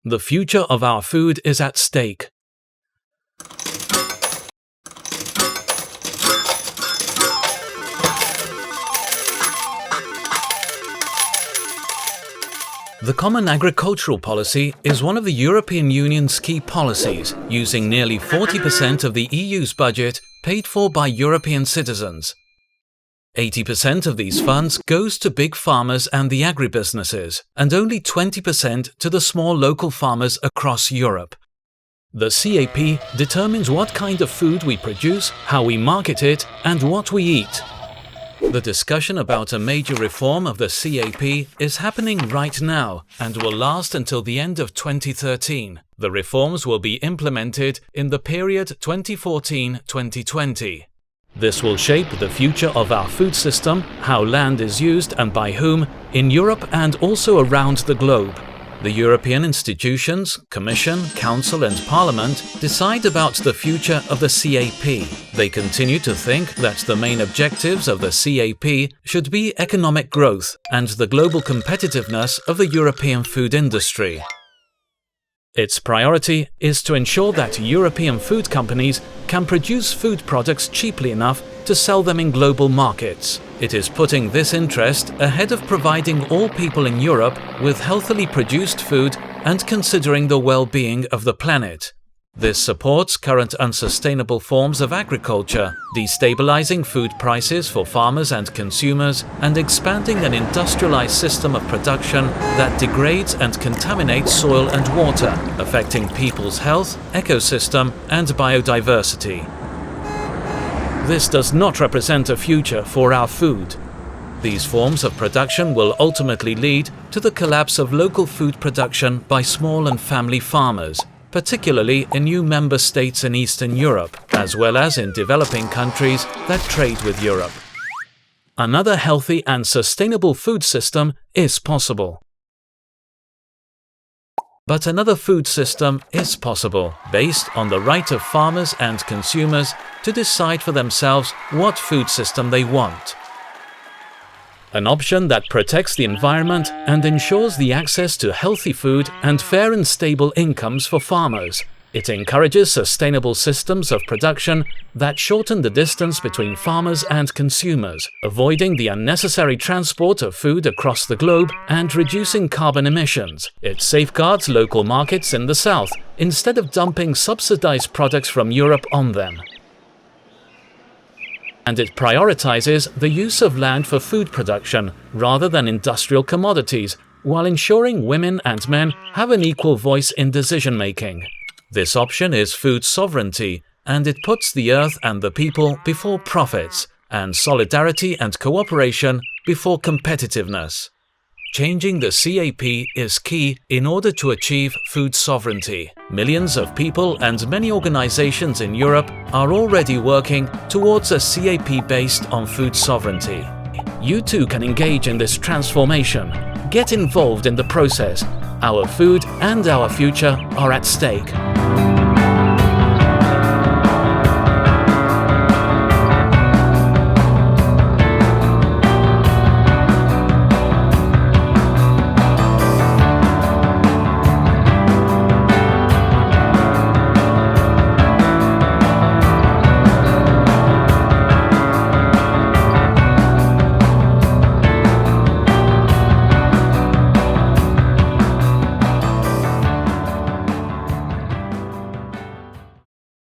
The future of our food is at stake. The Common Agricultural Policy is one of the European Union's key policies, using nearly 40% of the EU's budget paid for by European citizens. 80% of these funds goes to big farmers and the agribusinesses, and only 20% to the small local farmers across Europe. The CAP determines what kind of food we produce, how we market it, and what we eat. The discussion about a major reform of the CAP is happening right now and will last until the end of 2013. The reforms will be implemented in the period 2014-2020. This will shape the future of our food system, how land is used and by whom, in Europe and also around the globe. The European institutions, Commission, Council and Parliament decide about the future of the CAP. They continue to think that the main objectives of the CAP should be economic growth and the global competitiveness of the European food industry. Its priority is to ensure that European food companies can produce food products cheaply enough to sell them in global markets. It is putting this interest ahead of providing all people in Europe with healthily produced food and considering the well-being of the planet. This supports current unsustainable forms of agriculture, destabilizing food prices for farmers and consumers, and expanding an industrialized system of production that degrades and contaminates soil and water, affecting people's health, ecosystem, and biodiversity. This does not represent a future for our food. These forms of production will ultimately lead to the collapse of local food production by small and family farmers, particularly in new member states in Eastern Europe, as well as in developing countries that trade with Europe. Another healthy and sustainable food system is possible. But another food system is possible, based on the right of farmers and consumers to decide for themselves what food system they want. An option that protects the environment and ensures the access to healthy food and fair and stable incomes for farmers. It encourages sustainable systems of production that shorten the distance between farmers and consumers, avoiding the unnecessary transport of food across the globe and reducing carbon emissions. It safeguards local markets in the south, instead of dumping subsidized products from Europe on them. And it prioritizes the use of land for food production rather than industrial commodities, while ensuring women and men have an equal voice in decision-making. This option is food sovereignty, and it puts the earth and the people before profits, and solidarity and cooperation before competitiveness. Changing the CAP is key in order to achieve food sovereignty. Millions of people and many organizations in Europe are already working towards a CAP based on food sovereignty. You too can engage in this transformation. Get involved in the process. Our food and our future are at stake.